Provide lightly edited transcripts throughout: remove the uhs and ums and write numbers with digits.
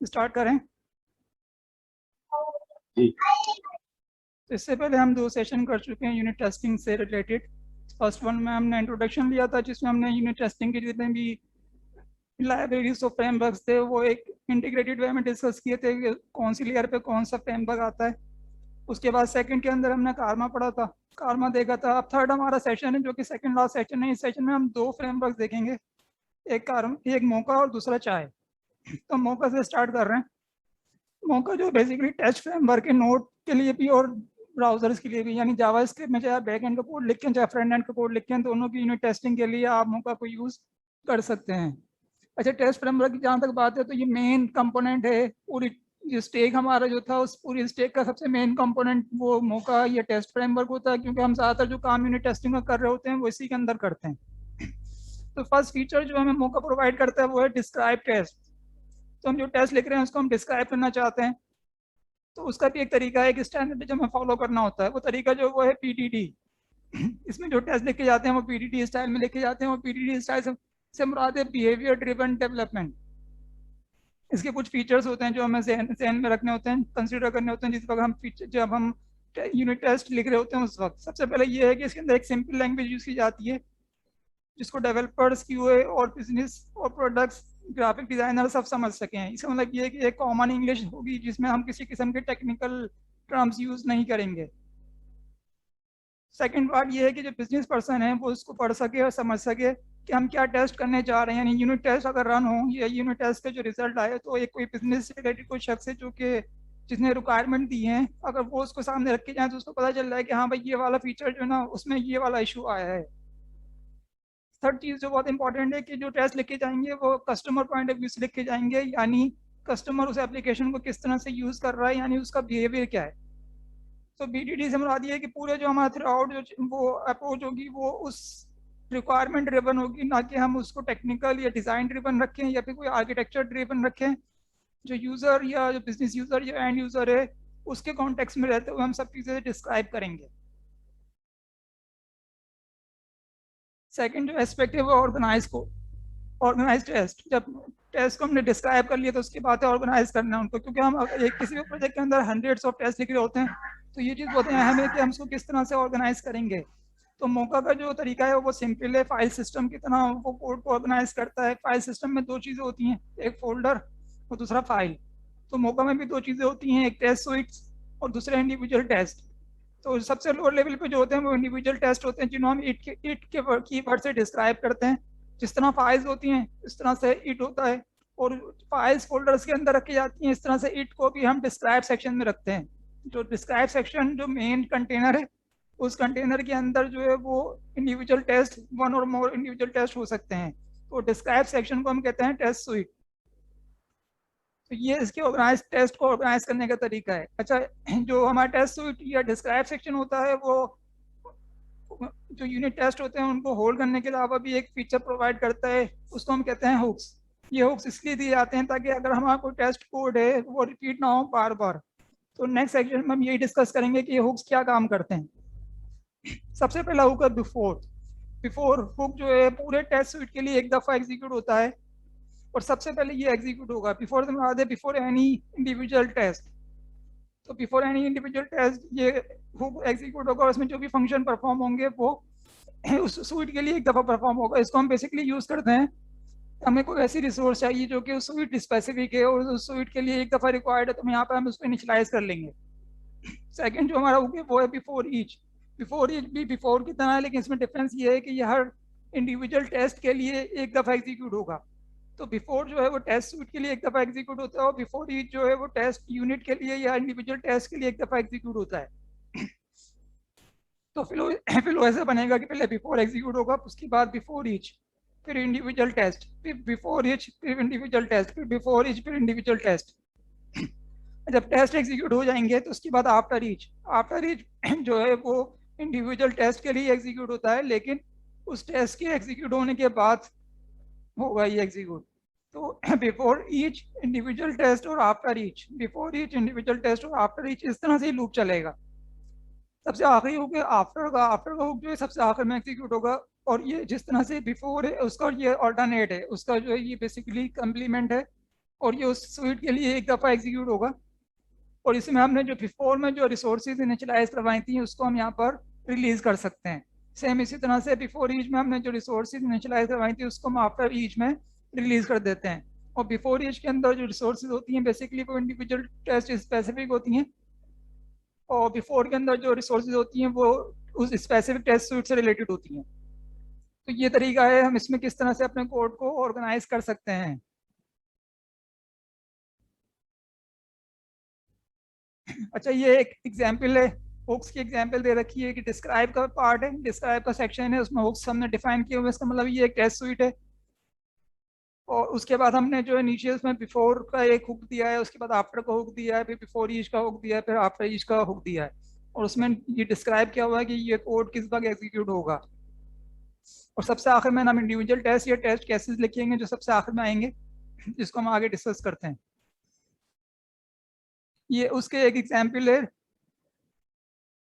Start करें। जी। तो इससे पहले हम 2 सेशन कर चुके हैं यूनिट टेस्टिंग से रिलेटेड। फर्स्ट वन में हमने इंट्रोडक्शन लिया था, जिसमें हमने यूनिट टेस्टिंग के जितने भी लाइब्रेरीज और फ्रेमवर्क्स थे वो एक इंटीग्रेटेड वे में डिस्कस किए थे कि कौन सी लेयर पे कौन सा फ्रेमवर्क आता है। उसके बाद सेकंड के अंदर हमने कारमा पढ़ा था, कारमा देखा था। अब थर्ड हमारा सेशन है, जो कि सेकंड लास्ट सेशन है। इस सेशन में हम 2 फ्रेमवर्क देखेंगे, एक मोका और दूसरा चाय। तो मोका से स्टार्ट कर रहे हैं। मोका जो बेसिकली टेस्ट फ्रेमवर्क है नोड के लिए भी और ब्राउजर्स के लिए भी, यानी जावास्क्रिप्ट में चाहे बैक एंड का कोड लिखें चाहे फ्रंट एंड का कोड लिखें, दोनों की यूनिट टेस्टिंग के लिए आप मोका को यूज़ कर सकते हैं। अच्छा, टेस्ट फ्रेमवर्क की जहाँ तक बात है तो ये मेन कंपोनेंट है। पूरी जो स्टेक हमारा जो था, उस पूरी स्टेक का सबसे मेन कंपोनेंट वो मोका या टेस्ट फ्रेमवर्क होता है, क्योंकि हम ज़्यादातर जो काम यूनिट टेस्टिंग में कर रहे होते हैं वो इसी के अंदर करते हैं। तो फर्स्ट फीचर जो हमें मोका प्रोवाइड करता है वो है डिस्क्राइब टेस्ट। तो हम जो टेस्ट लिख रहे हैं उसको हम डिस्क्राइब करना चाहते हैं, तो उसका भी एक तरीका है, एक स्टैंडर्ड जो हमें फॉलो करना होता है। वो तरीका जो वो है पीटीटी। इसमें जो टेस्ट लिखे जाते हैं वो पीटीटी स्टाइल में लिखे जाते हैं। वो पीटीटी स्टाइल से मुराद है बिहेवियर ड्रिवन डेवलपमेंट। इसके कुछ फीचर्स होते हैं जो हमें ज़हन में रखने होते हैं, कंसीडर करने होते हैं जिस वक्त हम फीचर जब हम यूनिट टेस्ट लिख रहे होते हैं उस वक्त। सबसे पहले ये है कि इसके अंदर एक सिंपल लैंग्वेज यूज़ की जाती है, जिसको डेवलपर्स, क्यूए और बिजनेस और प्रोडक्ट्स, ग्राफिक डिजाइनर सब समझ सकें। इसका मतलब ये है कि एक कॉमन इंग्लिश होगी जिसमें हम किसी किस्म के टेक्निकल टर्म्स यूज़ नहीं करेंगे। सेकंड पार्ट ये है कि जो बिजनेस पर्सन है वो इसको पढ़ सके और समझ सके कि हम क्या टेस्ट करने जा रहे हैं। यानी यूनिट टेस्ट अगर रन हो या यूनिट टेस्ट का जो रिजल्ट आए, तो एक कोई बिजनेस से रिलेटेड कोई शख्स है जो कि जिसने रिक्वायरमेंट दी है, अगर वो उसको सामने रख के जाए तो उसको पता चल रहा है कि हाँ भाई ये वाला फीचर जो है ना उसमें ये वाला इशू आया है। थर्ड चीज़ जो बहुत इंपॉर्टेंट है कि जो टेस्ट लिखे जाएंगे वो कस्टमर पॉइंट ऑफ व्यू से लिखे जाएंगे, यानी कस्टमर उस एप्लीकेशन को किस तरह से यूज़ कर रहा है, यानी उसका बिहेवियर क्या है। तो बीटीडी से मुराद ये है कि पूरे जो हमारा थ्रू आउट जो वो अप्रोच होगी वो उस रिक्वायरमेंट ड्रिवन होगी, ना कि हम उसको टेक्निकल या डिज़ाइन ड्रिवन रखें या फिर कोई आर्किटेक्चर ड्रिवन रखें। जो यूज़र या जो बिजनेस यूज़र या एंड यूज़र है उसके कॉन्टेक्स्ट में रहते हुए हम सब चीज़ें डिस्क्राइब करेंगे। सेकंड जो एस्पेक्ट है वो ऑर्गेनाइज टेस्ट। जब टेस्ट को हमने डिस्क्राइब कर लिया तो उसकी बात है ऑर्गेनाइज करना है उनको, क्योंकि हम एक किसी भी प्रोजेक्ट के अंदर हंड्रेड्स ऑफ टेस्ट लिख रहे होते हैं, तो ये चीज़ बहुत अहम है कि हम उसको किस तरह से ऑर्गेनाइज करेंगे। तो मोका का जो तरीका है वो सिंपल है, फाइल सिस्टम की तरह वो कोड को ऑर्गेनाइज करता है। फाइल सिस्टम में 2 चीज़ें होती हैं, एक फोल्डर और दूसरा फाइल। तो मोका में भी 2 चीज़ें होती हैं, एक टेस्ट सुइट्स और दूसरा इंडिविजुअल टेस्ट। तो सबसे लोअर लेवल पे जो होते हैं वो इंडिविजुअल टेस्ट होते हैं, जिन्हों हम इट के कीवर्ड से डिस्क्राइब करते हैं। जिस तरह फाइल्स होती हैं इस तरह से इट होता है, और फाइल्स फोल्डर्स के अंदर रखी जाती हैं, इस तरह से इट को भी हम डिस्क्राइब सेक्शन में रखते हैं। जो डिस्क्राइब सेक्शन जो मेन कंटेनर है, उस कंटेनर के अंदर जो है वो इंडिविजुअल टेस्ट, 1 और मोर इंडिविजुअल टेस्ट हो सकते हैं। तो डिस्क्राइब सेक्शन को हम कहते हैं टेस्ट सुइट। तो ये इसके ऑर्गेनाइज टेस्ट को ऑर्गेनाइज करने का तरीका है। अच्छा, जो हमारा टेस्ट सुइट या डिस्क्राइब सेक्शन होता है वो जो यूनिट टेस्ट होते हैं उनको होल्ड करने के अलावा भी एक फीचर प्रोवाइड करता है, उसको हम कहते हैं हुक्स। ये हुक्स इसलिए दिए जाते हैं ताकि अगर हमारा कोई टेस्ट कोड है वो रिपीट ना हो बार बार। तो नेक्स्ट सेक्शन में हम यही डिस्कस करेंगे कि ये हुक्स क्या काम करते हैं। सबसे पहला हुक है बिफोर। बिफोर हुक जो है पूरे टेस्ट सुइट के लिए एक दफ़ा एग्जीक्यूट होता है, और सबसे पहले ये एग्जीक्यूट होगा। बिफोर से मुराद है बिफोर एनी इंडिविजुअल टेस्ट। तो बिफोर एनी इंडिविजुअल टेस्ट ये हुक एग्जीक्यूट होगा, और उसमें जो भी फंक्शन परफॉर्म होंगे वो उस स्विट के लिए एक दफ़ा परफॉर्म होगा। इसको हम बेसिकली यूज़ करते हैं, हमें कोई ऐसी रिसोर्स चाहिए जो कि उस स्विट स्पेसिफिक है और उस स्विट के लिए एक दफ़ा रिक्वायर्ड है, तो यहाँ पर हम उसको इनिशियलाइज कर लेंगे। सेकंड जो हमारा हुक है वो है बिफोर ईच। बिफोर ईच भी बिफोर की तरह है, लेकिन इसमें डिफरेंस ये है कि ये हर इंडिविजुअल टेस्ट के लिए एक दफ़ा एग्जीक्यूट होगा। तो बिफोर जो है वो टेस्ट सूट के लिए एक दफ़ा एग्जीक्यूट होता है, और बिफोर ईच जो है वो टेस्ट यूनिट के लिए या इंडिविजुअल टेस्ट के लिए एक दफ़ा एग्जीक्यूट होता है। तो फ्लो ऐसे बनेगा कि पहले बिफोर एग्जीक्यूट होगा, उसके बाद बिफोर ईच, फिर इंडिविजुअल टेस्ट, फिर बिफोर ईच, फिर इंडिविजुअल टेस्ट, फिर बिफोर ईच, फिर इंडिविजुअल टेस्ट। जब टेस्ट एग्जीक्यूट हो जाएंगे तो उसके बाद आफ्टर ईच। आफ्टर ईच जो है वो इंडिविजुअल टेस्ट के लिए एग्जीक्यूट होता है, लेकिन उस टेस्ट के एग्जीक्यूट होने के बाद होगा ये एग्जीक्यूट। तो बिफोर ईच इंडिविजुअल टेस्ट और after each, before each individual test और आफ्टर ईच, इस तरह से ही लूप चलेगा। सबसे आखिरी हुक है आफ्टर का। आफ्टर का हुक जो है सबसे आखिर में एग्जीक्यूट होगा, और ये जिस तरह से बिफोर है उसका ये ऑल्टरनेट है, उसका जो है ये बेसिकली कम्प्लीमेंट है। और ये उस स्वीट के लिए एक दफ़ा एग्जीक्यूट होगा। और इसमें हमने जो बिफोर में जो रिसोर्सेज इनिशियलाइज करवाई थी उसको हम यहाँ पर रिलीज कर सकते हैं। सेम इसी तरह से बिफोर ईच में हमने जो रिसोर्सेज इनिशियलाइज करवाई थी उसको हम आफ्टर ईच में रिलीज कर देते हैं। और बिफोर ईच के अंदर जो रिसोर्सेज होती हैं बेसिकली वो इंडिविजुअल टेस्ट स्पेसिफिक होती हैं, और बिफोर के अंदर जो रिसोर्सेज होती हैं वो उस स्पेसिफिक टेस्ट सूट से रिलेटेड होती हैं। तो ये तरीका है हम इसमें किस तरह से अपने कोड को ऑर्गेनाइज कर सकते हैं। अच्छा, ये एक एग्जाम्पल है, हुक्स की एग्जाम्पल दे रखी है कि डिस्क्राइब का पार्ट है, डिस्क्राइब का सेक्शन है, उसमें हुक्स हमने डिफाइन किए हुए, इसका मतलब ये एक टेस्ट सूट है। और उसके बाद हमने जो इनिशियल में बिफोर का एक हुक दिया है, उसके बाद आफ्टर का हुक दिया है, फिर बिफोर ईच का हुक दिया है, फिर आफ्टर ईच का हुक दिया है। और उसमें ये डिस्क्राइब किया हुआ है कि ये कोड किस वक्त एग्जीक्यूट होगा। और सबसे आखिर में हम इंडिविजुअल टेस्ट या टेस्ट केसेस लिखेंगे जो सबसे आखिर में आएंगे, जिसको हम आगे डिस्कस करते हैं। ये उसके एक एग्जाम्पल है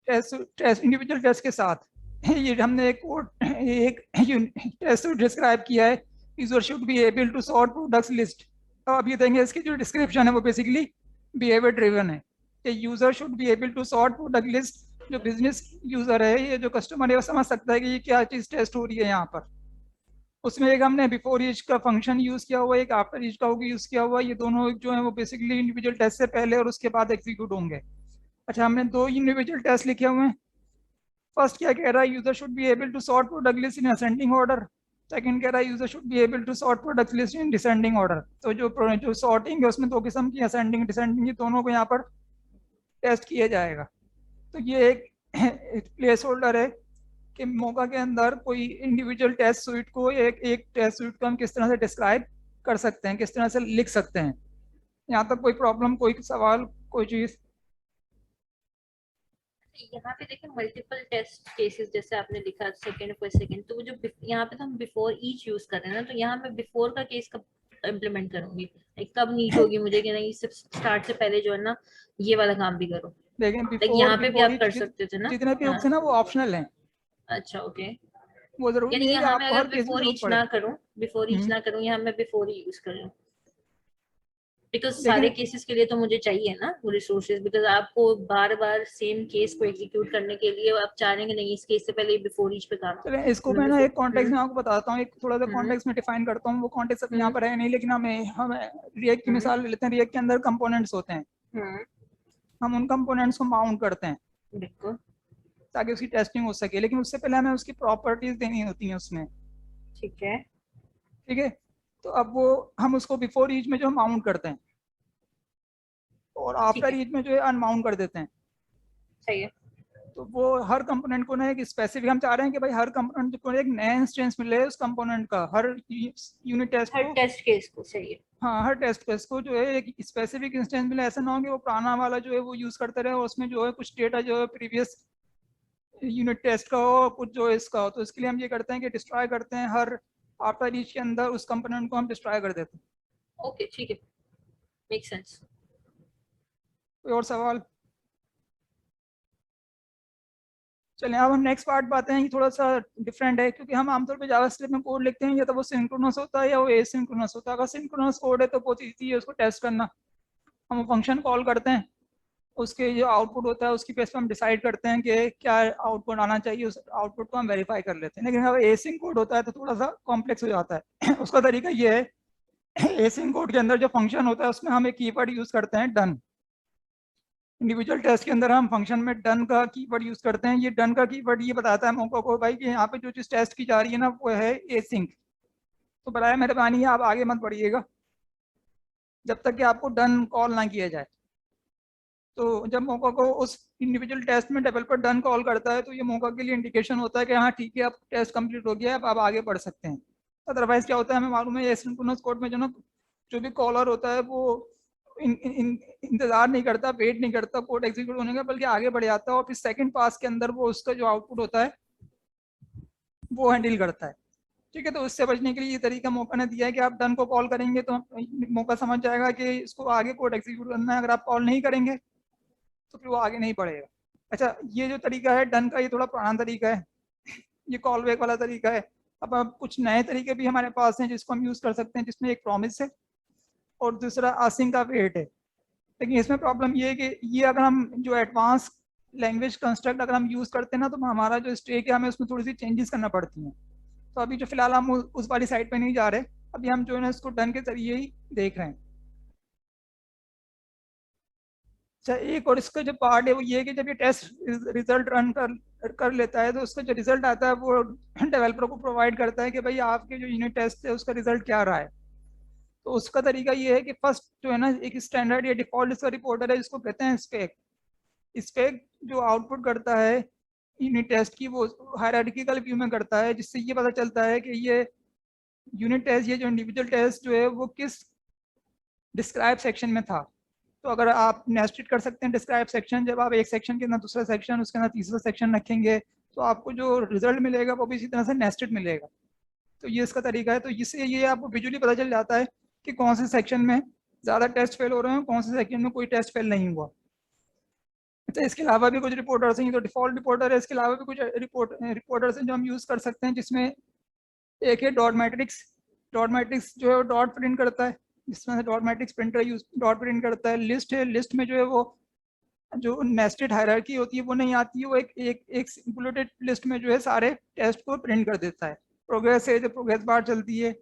टेस्ट टेस्ट इंडिविजुअल टेस्ट के साथ। ये हमने एक कोड एक टेस्ट डिस्क्राइब किया है, user should be able to sort products list. तो अब ये देंगे इसकी जो डिस्क्रिप्शन है वो बेसिकली बिहेवियर ड्रिवन है कि user should be able to sort product list. जो बिजनेस यूजर है, ये जो कस्टमर है, वो समझ सकता है कि ये क्या चीज़ टेस्ट हो रही है यहाँ पर। उसमें एक हमने बिफोर ईच का फंक्शन यूज किया हुआ है, एक आफ्टर ईच का यूज किया हुआ है। ये दोनों जो है वो बेसिकली इंडिविजुअल टेस्ट से पहले और उसके बाद एग्जीक्यूट होंगे। अच्छा, हमने दो इंडिविजुअल टेस्ट लिखे हुए हैं। फर्स्ट क्या कह रहा है, user should be able to sort product list in ascending order. Second कह रहा है user should be able to sort product list in descending order. तो जो सॉर्टिंग है उसमें दो किस्म की, असेंडिंग डिसेंडिंग, ये दोनों को यहाँ पर टेस्ट किया जाएगा। तो ये एक प्लेस होल्डर है कि मौका के अंदर कोई इंडिविजुअल टेस्ट सूट को एक एक टेस्ट सूट को हम किस तरह से डिस्क्राइब कर सकते हैं, किस तरह से लिख सकते हैं। यहाँ तक कोई प्रॉब्लम, कोई सवाल, कोई चीज़? यहाँ पे देखें मल्टीपल टेस्ट केसेस जैसे आपने लिखा सेकंड पर सेकंड, तो वो जो यहाँ पे तो हम बिफोर ईच यूज कर रहे हैं ना, तो यहाँ मैं बिफोर का केस कब इम्प्लीमेंट करूंगी, कब नीड होगी मुझे कि नहीं सिर्फ स्टार्ट से पहले जो है ना ये वाला काम भी करूँ। लेकिन लाइक बिफोर यहाँ पे भी बिफोर आप कर सकते थे ना। जितने भी हाँ हुक्स है ना वो ऑप्शनल हैं। अच्छा ओके। वो जरूरी यानी नहीं है कि यहाँ मैं आपको अगर हर केस में बिफोर जरूरत ईच पड़े। ना करूँ, बिफोर ईच हम्म, ना करूँ, यहाँ मैं बिफोर ही यूज कर लूँ, बिकॉज सारे लेकिन केसेस के लिए तो मुझे चाहिए ना वो रिसोर्सेज, बिकॉज आपको बार बार सेम केस को एग्जीक्यूट करने के लिए आप चाह रहे हैं कि नहीं इस केस से पहले बिफोर ईच पे काम। चलें, इसको मैं मैं ना बिफोर एक कॉन्टेक्स्ट में आपको बताता हूँ, एक थोड़ा सा हम्म कॉन्टेक्स्ट में डिफाइन करता हूँ। वो कॉन्टेक्स्ट अब यहाँ हम्म पर है नहीं, लेकिन हम रिएक्ट की हम्म मिसाल ले लेते हैं। रिएक्ट के अंदर कंपोनेंट्स होते हैं, हम्म हम उन कंपोनेंट्स को माउंट करते हैं बिल्कुल ताकि उसकी टेस्टिंग हो सके, लेकिन उससे पहले हमें उसकी प्रॉपर्टीज देनी होती हैं उसमें। ठीक है। ठीक है, तो अब वो हम उसको बिफोर ईच में जो माउंट करते हैं और ठीक आफ्टर है ईच में जो है अनमाउंट कर देते हैं। सही है। तो वो हर कंपोनेंट को ना एक स्पेसिफिक, हम चाह रहे हैं कि भाई हर कंपोनेंट को एक नया इंस्टेंस मिले उस कंपोनेंट का, हर यूनिट टेस्ट हर को। टेस्ट केस को सही है। हाँ, हर टेस्ट केस को जो है एक स्पेसिफिक इंस्टेंस मिले। ऐसा ना हो कि वो पुराना वाला जो है वो यूज करते रहे और उसमें जो है कुछ डेटा जो है प्रीवियस यूनिट टेस्ट का हो, कुछ जो है इसका हो। तो इसके लिए हम ये करते हैं कि डिस्ट्रॉय करते हैं, हर आफ्टर ईच के अंदर उस कंपोनेंट को हम डिस्ट्रॉय कर देते हैं। ओके ठीक है, मेक सेंस। कोई और सवाल? चलें, अब हम नेक्स्ट पार्ट पे आते हैं। ये थोड़ा सा डिफरेंट है क्योंकि हम आमतौर पे जावास्क्रिप्ट में कोड लिखते हैं या तो वो सिंक्रोनस होता है या वो एसिंक्रोनस होता है। अगर सिंक्रोनस कोड है तो बहुत ईजी है उसको टेस्ट करना। हम फंक्शन कॉल करते हैं, उसके जो आउटपुट होता है उसकी बेस पे हम डिसाइड करते हैं कि क्या आउटपुट आना चाहिए, उस आउटपुट को हम वेरीफाई कर लेते हैं। लेकिन अगर एसिंक कोड होता है तो थोड़ा सा कॉम्प्लेक्स हो जाता है। उसका तरीका ये है, एसिंक कोड के अंदर जो फंक्शन होता है उसमें हम एक कीवर्ड यूज करते हैं, डन। इंडिविजुअल टेस्ट के अंदर हम फंक्शन में डन का कीवर्ड यूज करते हैं। ये डन का कीवर्ड ये बताता है मौका को भाई कि यहाँ पे जो चीज टेस्ट की जा रही है ना वो है एसिंक। तो बराए मेहरबानी आप आगे मत बढ़िएगा जब तक कि आपको डन कॉल ना किया जाए। तो जब मौका को उस इंडिविजुअल टेस्ट में डेवलपर डन कॉल करता है तो ये मौका के लिए इंडिकेशन होता है कि हाँ ठीक है, अब टेस्ट कंप्लीट हो गया है, अब आप आगे बढ़ सकते हैं। अदरवाइज क्या होता है, हमें मालूम है एसिंक्रोनस कोड में जो ना जो भी कॉलर होता है वो इंतजार नहीं करता, वेट नहीं करता कोड एग्जीक्यूट होने का, बल्कि आगे बढ़ जाता है और फिर सेकंड पास के अंदर वो उसका जो आउटपुट होता है वो हैंडल करता है। ठीक है, तो उससे बचने के लिए ये तरीका मौका ने दिया है कि आप डन को कॉल करेंगे तो मौका समझ जाएगा कि इसको आगे कोड एग्जीक्यूट करना है। अगर आप कॉल नहीं करेंगे तो फिर वो आगे नहीं बढ़ेगा। अच्छा, ये जो तरीका है डन का ये थोड़ा पुराना तरीका है, ये कॉल बैक वाला तरीका है। अब कुछ नए तरीके भी हमारे पास हैं जिसको हम यूज़ कर सकते हैं, जिसमें एक प्रॉमिस है और दूसरा आसिंग का वेट है। लेकिन इसमें प्रॉब्लम ये है कि ये अगर हम जो एडवांस लैंग्वेज कंस्ट्रक्ट अगर हम यूज़ करते हैं ना, तो हमारा जो स्टेक है हमें उसमें थोड़ी सी चेंजेस करना पड़ती हैं। तो अभी जो फिलहाल हम उस वाली साइड पे नहीं जा रहे, अभी हम जो है ना इसको डन के जरिए ही देख रहे हैं। अच्छा, एक और इसका जो पार्ट है वो ये है कि जब ये टेस्ट रिजल्ट रन कर लेता है, तो उसका जो रिजल्ट आता है वो डेवलपर को प्रोवाइड करता है कि भाई आपके जो यूनिट टेस्ट है उसका रिजल्ट क्या रहा है। तो उसका तरीका ये है कि फर्स्ट जो है ना एक स्टैंडर्ड या डिफॉल्ट इसका रिपोर्टर है जिसको कहते हैं स्पेक। स्पेक जो आउटपुट करता है यूनिट टेस्ट की वो हायरार्किकल व्यू में करता है, जिससे ये पता चलता है कि ये यूनिट टेस्ट, ये जो इंडिविजुअल टेस्ट जो है वो किस डिस्क्राइब सेक्शन में था। तो अगर आप नेस्टेड कर सकते हैं डिस्क्राइब सेक्शन, जब आप एक सेक्शन के अंदर दूसरा सेक्शन, उसके अंदर तीसरा सेक्शन रखेंगे, तो आपको जो रिजल्ट मिलेगा वो भी इसी तरह से नेस्टेड मिलेगा। तो ये इसका तरीका है। तो इससे ये आपको विजुअली पता चल जाता है कि कौन से सेक्शन में ज़्यादा टेस्ट फेल हो रहे हैं, कौन से सेक्शन में कोई टेस्ट फेल नहीं हुआ। अच्छा, इसके अलावा भी कुछ रिपोर्टर्स हैं, तो डिफॉल्ट रिपोर्टर है, इसके अलावा भी कुछ रिपोर्टर्स हैं जो हम यूज़ कर सकते हैं, जिसमें एक है डॉट मैट्रिक्स। डॉट मैट्रिक्स जो है वो डॉट प्रिंट करता है, जिसमें से dot matrix printer use dot print करता है। लिस्ट है, लिस्ट में जो है वो जो नेस्टेड हायरार्की होती है वो नहीं आती है, वो एक सिंगुलेटेड लिस्ट में जो है सारे टेस्ट को प्रिंट कर देता है। प्रोग्रेस है जो प्रोग्रेस बार चलती है,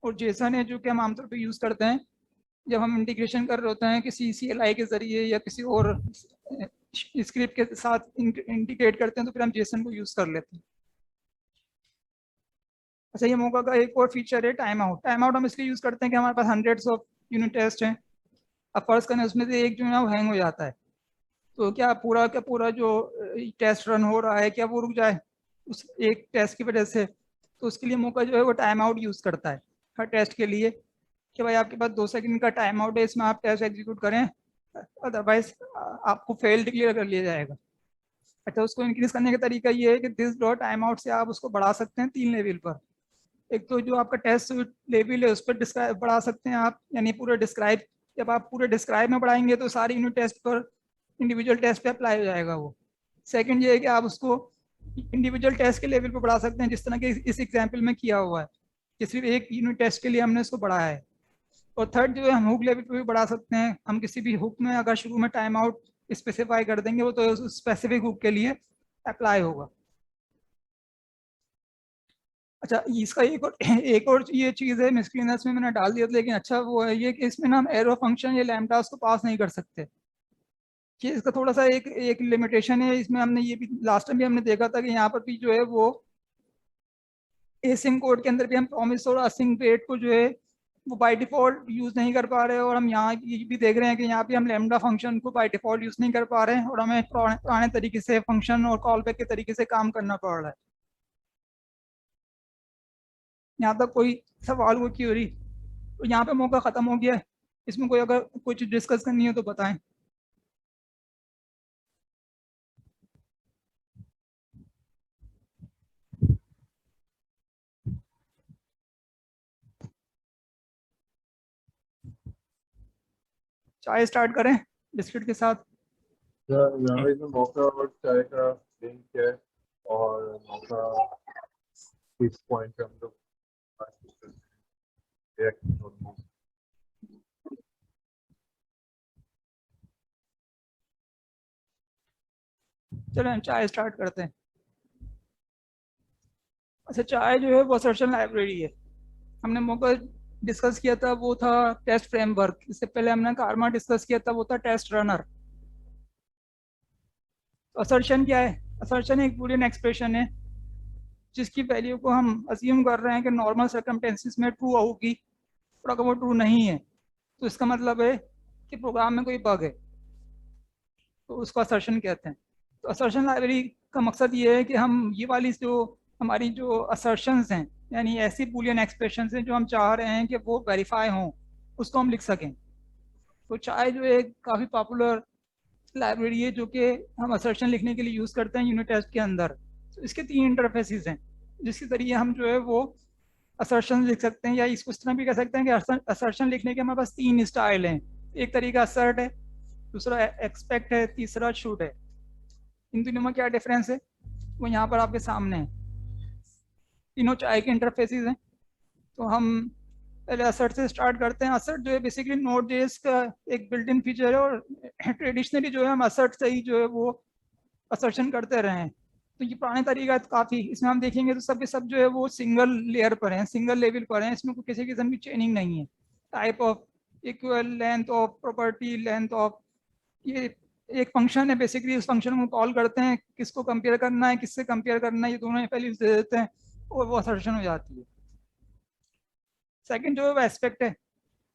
और जेसन है जो कि हम आमतौर पर यूज़ करते हैं जब हम इंटीग्रेशन कर रहे होते हैं किसी CLI के ज़रिए या किसी और स्क्रिप्ट के साथ इंटीग्रेट करते हैं, तो फिर हम जेसन को यूज़ कर लेते हैं। अच्छा, ये मौका का एक और फीचर है टाइम आउट। टाइम आउट हम इसलिए यूज़ करते हैं कि हमारे पास हंड्रेड्स ऑफ यूनिट टेस्ट हैं। अब फर्ज करें उसमें से एक जो है वो हैंग हो जाता है, तो क्या पूरा का पूरा जो टेस्ट रन हो रहा है क्या वो रुक जाए उस एक टेस्ट की वजह से। तो उसके लिए मौका जो है वो टाइम आउट यूज़ करता है हर टेस्ट के लिए, कि भाई आपके पास 2 सेकंड का टाइम आउट है, इसमें आप टेस्ट एग्जीक्यूट करें, अदरवाइज आपको फेल डिक्लेयर कर लिया जाएगा। अच्छा, उसको इंक्रीज करने का तरीका ये है कि दिस डॉट टाइम आउट से आप उसको बढ़ा सकते हैं 3 लेवल पर। एक तो जो आपका टेस्ट लेवल है उस पर डिस्क्राइब बढ़ा सकते हैं आप, यानी पूरे डिस्क्राइब, जब आप पूरे डिस्क्राइब में बढ़ाएंगे तो सारी यूनिट टेस्ट पर इंडिविजुअल टेस्ट पे अप्लाई हो जाएगा वो। सेकंड ये है कि आप उसको इंडिविजुअल टेस्ट के लेवल पे बढ़ा सकते हैं, जिस तरह के इस एग्जाम्पल में किया हुआ है कि सिर्फ एक यूनिट टेस्ट के लिए हमने उसको बढ़ाया है। और थर्ड जो है हम हुक लेवल पे भी बढ़ा सकते हैं। हम किसी भी हुक में अगर शुरू में टाइम आउट स्पेसिफाई कर देंगे वो तो उस स्पेसिफिक हुक के लिए अप्लाई होगा। अच्छा, इसका एक और ये चीज़ है मिसक्लीनेस में मैंने डाल दिया था, लेकिन अच्छा वो है ये कि इसमें ना हम एरो फंक्शन या लैम्डास को पास नहीं कर सकते। कि इसका थोड़ा सा एक लिमिटेशन है इसमें। हमने ये भी लास्ट टाइम भी हमने देखा था कि यहाँ पर भी जो है वो एसिंग कोड के अंदर भी हम प्रॉमिस और असिंग वेट को जो है वो बाय डिफॉल्ट यूज नहीं कर पा रहे हैं, और हम यहाँ ये भी देख रहे हैं कि यहाँ पे हम लैम्डा फंक्शन को बाय डिफॉल्ट यूज नहीं कर पा रहे हैं, और हमें पुराने तरीके से फंक्शन और कॉल बैक के तरीके से काम करना पड़ रहा है। यहाँ तक कोई सवाल वो क्यूरी? तो यहाँ पे मौका ख़त्म हो गया है, इसमें कोई अगर कुछ डिस्कस करनी हो तो बताएं। चाय स्टार्ट करें बिस्किट के साथ? यहाँ इसमें मौका और चाय का लिंक है, और मौका किस पॉइंट पे हम लोग react होते हैं। चलें चाय स्टार्ट करते हैं। अच्छा, चाय जो है वो असर्शन लाइब्रेरी है। हमने मौका डिस्कस किया था वो था टेस्ट फ्रेमवर्क, इससे पहले हमने कारमा डिस्कस किया था वो था टेस्ट रनर। तो असर्शन क्या है? असर्शन एक बूलियन एक्सप्रेशन है जिसकी वैल्यू को हम अज्यूम कर रहे हैं कि नॉर्मल सर्कमटेंसेस में ट्रू होगी, और अगर वो ट्रू नहीं है तो इसका मतलब है कि प्रोग्राम में कोई बग है, तो उसको असर्शन कहते हैं। तो असर्शन लाइब्रेरी का मकसद ये है कि हम ये वाली जो हमारी जो असर्शंस हैं, यानी ऐसी बूलियन एक्सप्रेशन हैं जो हम चाह रहे हैं कि वो वेरीफाई हों, उसको हम लिख सकें। तो चाय जो है काफ़ी पॉपुलर लाइब्रेरी है जो कि हम असर्शन लिखने के लिए यूज़ करते हैं यूनिट टेस्ट के अंदर। तो इसके 3 इंटरफेसेस हैं जिसके ज़रिए हम जो है वो असर्शन लिख सकते हैं, या इसको इस तरह भी कह सकते हैं कि असर्शन लिखने के हमारे पास 3 स्टाइल हैं। एक तरीका असर्ट है, दूसरा एक्सपेक्ट है, तीसरा शुड है। इन तीनों में क्या डिफरेंस है वो यहाँ पर आपके सामने है। तीनों चाय के इंटरफेसेस हैं। तो हम पहले असर्ट से स्टार्ट करते हैं। असर्ट जो है बेसिकली नोड.जेएस का एक बिल्ट इन फीचर है, और ट्रेडिशनली जो है हम असर्ट से ही जो है वो असर्शन करते रहे हैं। तो ये पुराने तरीका है काफ़ी। इसमें हम देखेंगे तो सब के सब जो है वो सिंगल लेयर पर हैं, सिंगल लेवल पर हैं। इसमें कोई किसी किस्म की चेनिंग नहीं है। Type of, equal, length of, property, length of, ये एक फंक्शन है बेसिकली। उस फंक्शन को कॉल करते हैं, किसको कंपेयर करना है, किससे कंपेयर करना है, ये दोनों वैल्यूज दे देते हैं और वो असर्शन हो जाती है। सेकंड जो है वो एस्पेक्ट है।